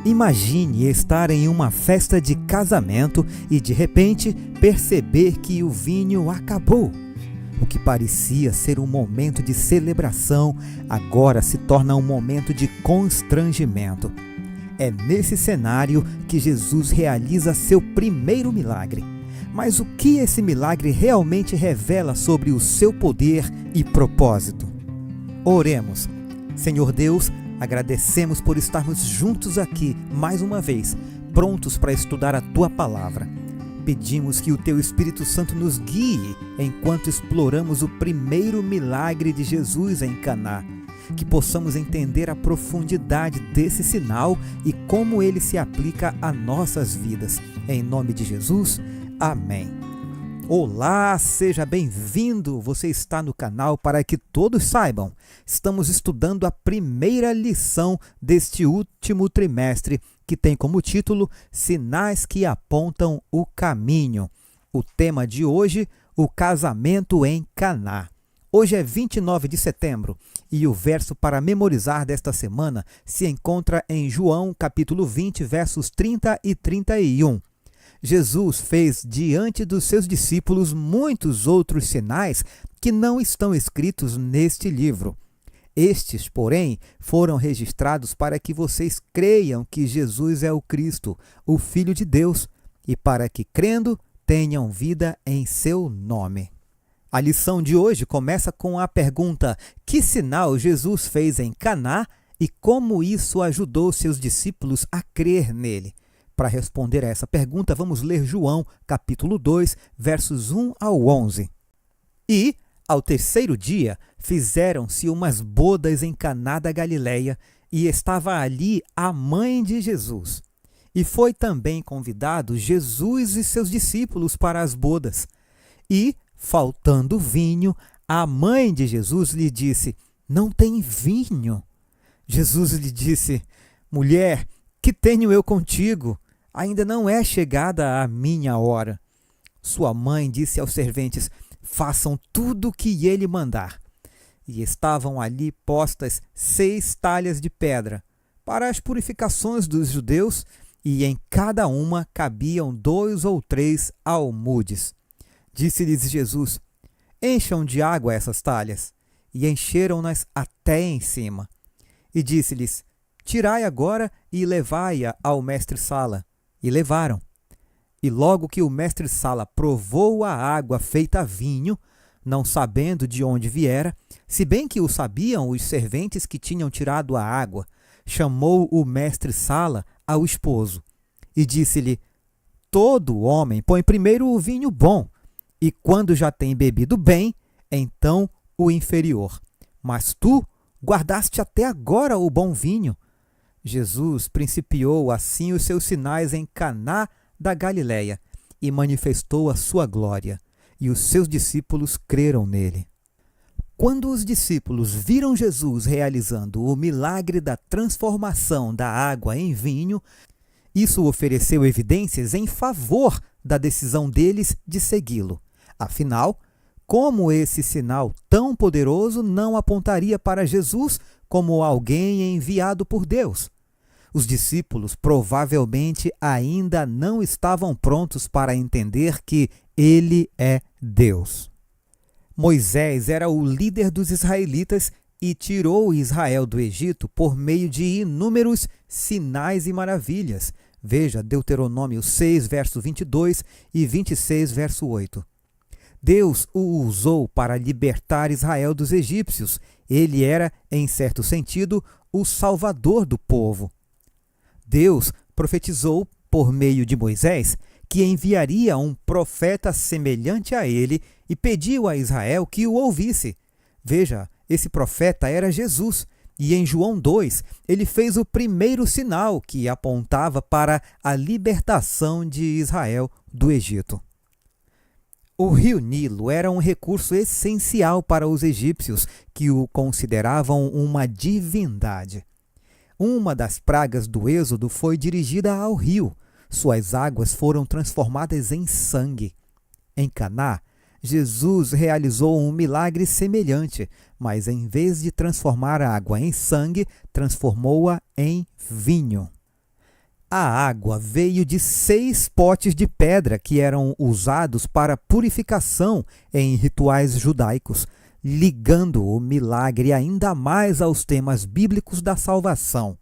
Imagine estar em uma festa de casamento e de repente perceber que o vinho acabou. O que parecia ser um momento de celebração agora se torna um momento de constrangimento. É nesse cenário que Jesus realiza seu primeiro milagre. Mas o que esse milagre realmente revela sobre o seu poder e propósito? Oremos. Senhor Deus, agradecemos por estarmos juntos aqui mais uma vez, prontos para estudar a Tua Palavra. Pedimos que o Teu Espírito Santo nos guie enquanto exploramos o primeiro milagre de Jesus em Caná, que possamos entender a profundidade desse sinal e como ele se aplica a nossas vidas. Em nome de Jesus, amém. Olá, seja bem-vindo! Você está no canal Para Que Todos Saibam. Estamos estudando a primeira lição deste último trimestre, que tem como título Sinais que Apontam o Caminho. O tema de hoje, o casamento em Caná. Hoje é 29 de setembro e o verso para memorizar desta semana se encontra em João capítulo 20, versos 30 e 31. Jesus fez diante dos seus discípulos muitos outros sinais que não estão escritos neste livro. Estes, porém, foram registrados para que vocês creiam que Jesus é o Cristo, o Filho de Deus, e para que, crendo, tenham vida em seu nome. A lição de hoje começa com a pergunta: que sinal Jesus fez em Caná e como isso ajudou seus discípulos a crer nele? Para responder a essa pergunta, vamos ler João, capítulo 2, versos 1 ao 11. E, ao terceiro dia, fizeram-se umas bodas em Caná da Galileia, e estava ali a mãe de Jesus. E foi também convidado Jesus e seus discípulos para as bodas. E, faltando vinho, a mãe de Jesus lhe disse: não tem vinho. Jesus lhe disse: mulher, que tenho eu contigo? Ainda não é chegada a minha hora. Sua mãe disse aos serventes: façam tudo o que ele mandar. E estavam ali postas 6 talhas de pedra para as purificações dos judeus, e em cada uma cabiam 2 ou 3 almudes. Disse-lhes Jesus: encham de água essas talhas. E encheram-nas até em cima. E disse-lhes: tirai agora e levai-a ao mestre-sala. E levaram. E logo que o mestre-sala provou a água feita vinho, não sabendo de onde viera, se bem que o sabiam os serventes que tinham tirado a água, chamou o mestre-sala ao esposo e disse-lhe: todo homem põe primeiro o vinho bom, e quando já tem bebido bem, então o inferior. Mas tu guardaste até agora o bom vinho. Jesus principiou assim os seus sinais em Caná da Galileia e manifestou a sua glória, e os seus discípulos creram nele. Quando os discípulos viram Jesus realizando o milagre da transformação da água em vinho, isso ofereceu evidências em favor da decisão deles de segui-lo. Afinal, como esse sinal tão poderoso não apontaria para Jesus como alguém enviado por Deus? Os discípulos provavelmente ainda não estavam prontos para entender que ele é Deus. Moisés era o líder dos israelitas e tirou Israel do Egito por meio de inúmeros sinais e maravilhas. Veja Deuteronômio 6, verso 22 e 26, verso 8. Deus o usou para libertar Israel dos egípcios. Ele era, em certo sentido, o salvador do povo. Deus profetizou por meio de Moisés que enviaria um profeta semelhante a ele e pediu a Israel que o ouvisse. Veja, esse profeta era Jesus, e em João 2 ele fez o primeiro sinal que apontava para a libertação de Israel do Egito. O rio Nilo era um recurso essencial para os egípcios, que o consideravam uma divindade. Uma das pragas do Êxodo foi dirigida ao rio. Suas águas foram transformadas em sangue. Em Caná, Jesus realizou um milagre semelhante, mas em vez de transformar a água em sangue, transformou-a em vinho. A água veio de 6 potes de pedra que eram usados para purificação em rituais judaicos, ligando o milagre ainda mais aos temas bíblicos da salvação.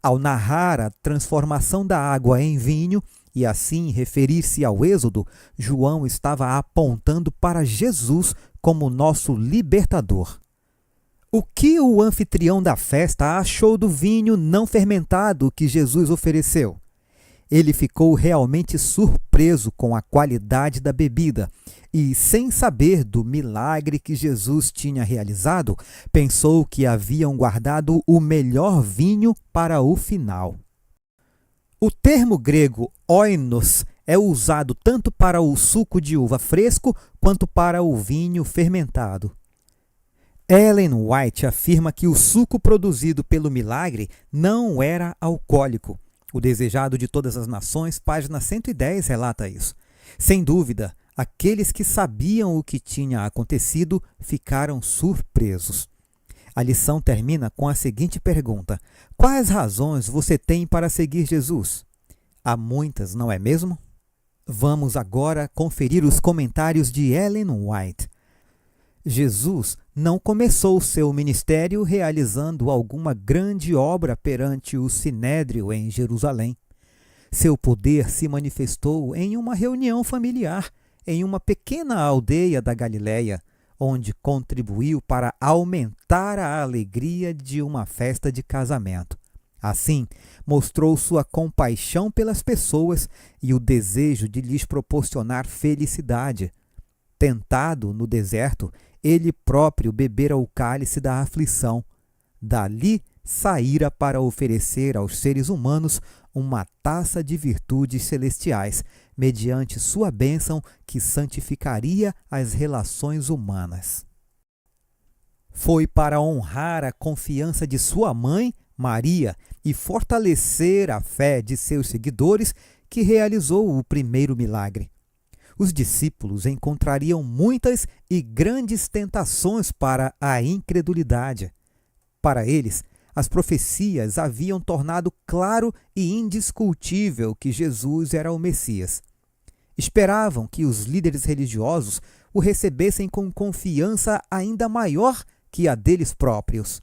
Ao narrar a transformação da água em vinho e assim referir-se ao Êxodo, João estava apontando para Jesus como nosso libertador. O que o anfitrião da festa achou do vinho não fermentado que Jesus ofereceu? Ele ficou realmente surpreso com a qualidade da bebida e, sem saber do milagre que Jesus tinha realizado, pensou que haviam guardado o melhor vinho para o final. O termo grego oinos é usado tanto para o suco de uva fresco quanto para o vinho fermentado. Ellen White afirma que o suco produzido pelo milagre não era alcoólico. O Desejado de Todas as Nações, página 110, relata isso. Sem dúvida, aqueles que sabiam o que tinha acontecido ficaram surpresos. A lição termina com a seguinte pergunta: quais razões você tem para seguir Jesus? Há muitas, não é mesmo? Vamos agora conferir os comentários de Ellen White. Jesus não começou seu ministério realizando alguma grande obra perante o Sinédrio em Jerusalém. Seu poder se manifestou em uma reunião familiar, em uma pequena aldeia da Galiléia, onde contribuiu para aumentar a alegria de uma festa de casamento. Assim, mostrou sua compaixão pelas pessoas e o desejo de lhes proporcionar felicidade. Tentado no deserto, ele próprio bebera o cálice da aflição. Dali saíra para oferecer aos seres humanos uma taça de virtudes celestiais, mediante sua bênção que santificaria as relações humanas. Foi para honrar a confiança de sua mãe, Maria, e fortalecer a fé de seus seguidores que realizou o primeiro milagre. Os discípulos encontrariam muitas e grandes tentações para a incredulidade. Para eles, as profecias haviam tornado claro e indiscutível que Jesus era o Messias. Esperavam que os líderes religiosos o recebessem com confiança ainda maior que a deles próprios.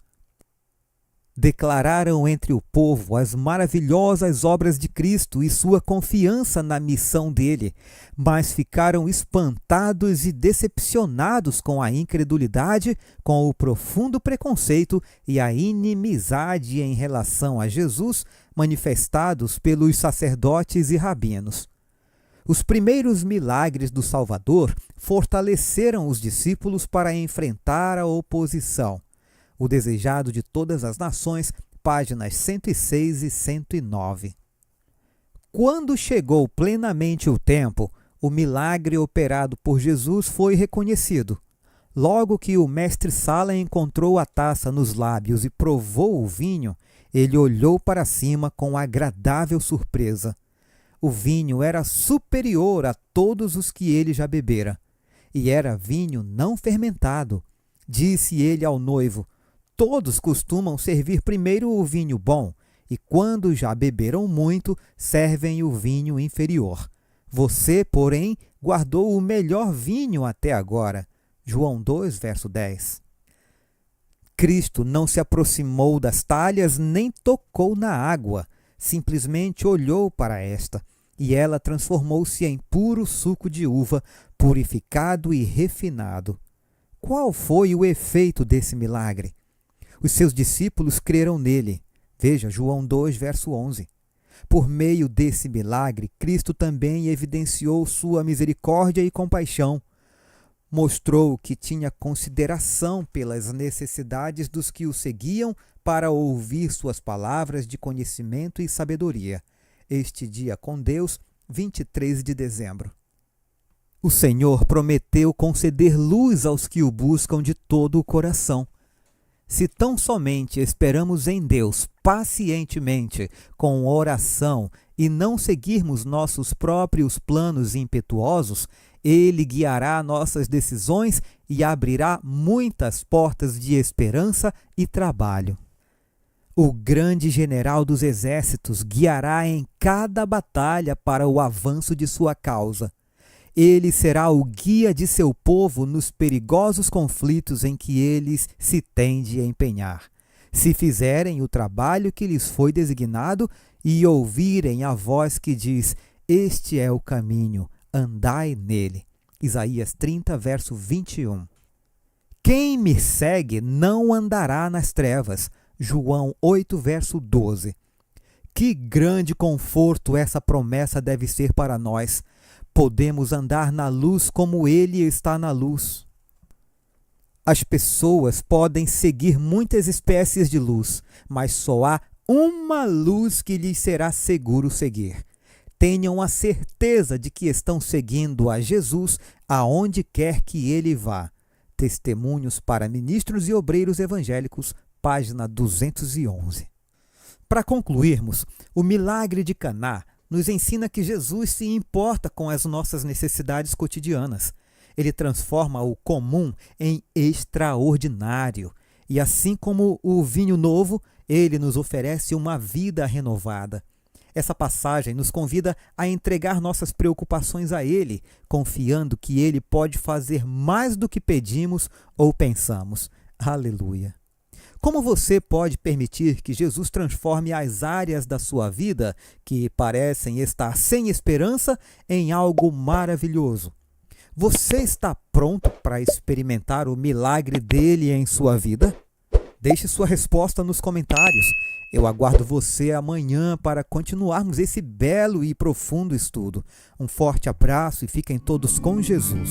Declararam entre o povo as maravilhosas obras de Cristo e sua confiança na missão dele, mas ficaram espantados e decepcionados com a incredulidade, com o profundo preconceito e a inimizade em relação a Jesus manifestados pelos sacerdotes e rabinos. Os primeiros milagres do Salvador fortaleceram os discípulos para enfrentar a oposição. O Desejado de Todas as Nações, páginas 106 e 109. Quando chegou plenamente o tempo, o milagre operado por Jesus foi reconhecido. Logo que o mestre Sala encontrou a taça nos lábios e provou o vinho, ele olhou para cima com agradável surpresa. O vinho era superior a todos os que ele já bebera, e era vinho não fermentado. Disse ele ao noivo: todos costumam servir primeiro o vinho bom, e quando já beberam muito, servem o vinho inferior. Você, porém, guardou o melhor vinho até agora. João 2, verso 10. Cristo não se aproximou das talhas nem tocou na água, simplesmente olhou para esta, e ela transformou-se em puro suco de uva, purificado e refinado. Qual foi o efeito desse milagre? Os seus discípulos creram nele. Veja João 2, verso 11. Por meio desse milagre, Cristo também evidenciou sua misericórdia e compaixão. Mostrou que tinha consideração pelas necessidades dos que o seguiam para ouvir suas palavras de conhecimento e sabedoria. Este dia com Deus, 23 de dezembro. O Senhor prometeu conceder luz aos que o buscam de todo o coração. Se tão somente esperamos em Deus pacientemente, com oração, e não seguirmos nossos próprios planos impetuosos, Ele guiará nossas decisões e abrirá muitas portas de esperança e trabalho. O grande general dos exércitos guiará em cada batalha para o avanço de sua causa. Ele será o guia de seu povo nos perigosos conflitos em que eles se têm de empenhar. Se fizerem o trabalho que lhes foi designado e ouvirem a voz que diz: "Este é o caminho, andai nele." Isaías 30, verso 21. Quem me segue não andará nas trevas. João 8, verso 12. Que grande conforto essa promessa deve ser para nós. Podemos andar na luz como Ele está na luz. As pessoas podem seguir muitas espécies de luz, mas só há uma luz que lhes será seguro seguir. Tenham a certeza de que estão seguindo a Jesus aonde quer que Ele vá. Testemunhos para Ministros e Obreiros Evangélicos, página 211. Para concluirmos, o milagre de Caná nos ensina que Jesus se importa com as nossas necessidades cotidianas. Ele transforma o comum em extraordinário. E assim como o vinho novo, ele nos oferece uma vida renovada. Essa passagem nos convida a entregar nossas preocupações a Ele, confiando que Ele pode fazer mais do que pedimos ou pensamos. Aleluia! Como você pode permitir que Jesus transforme as áreas da sua vida que parecem estar sem esperança em algo maravilhoso? Você está pronto para experimentar o milagre dele em sua vida? Deixe sua resposta nos comentários. Eu aguardo você amanhã para continuarmos esse belo e profundo estudo. Um forte abraço e fiquem todos com Jesus.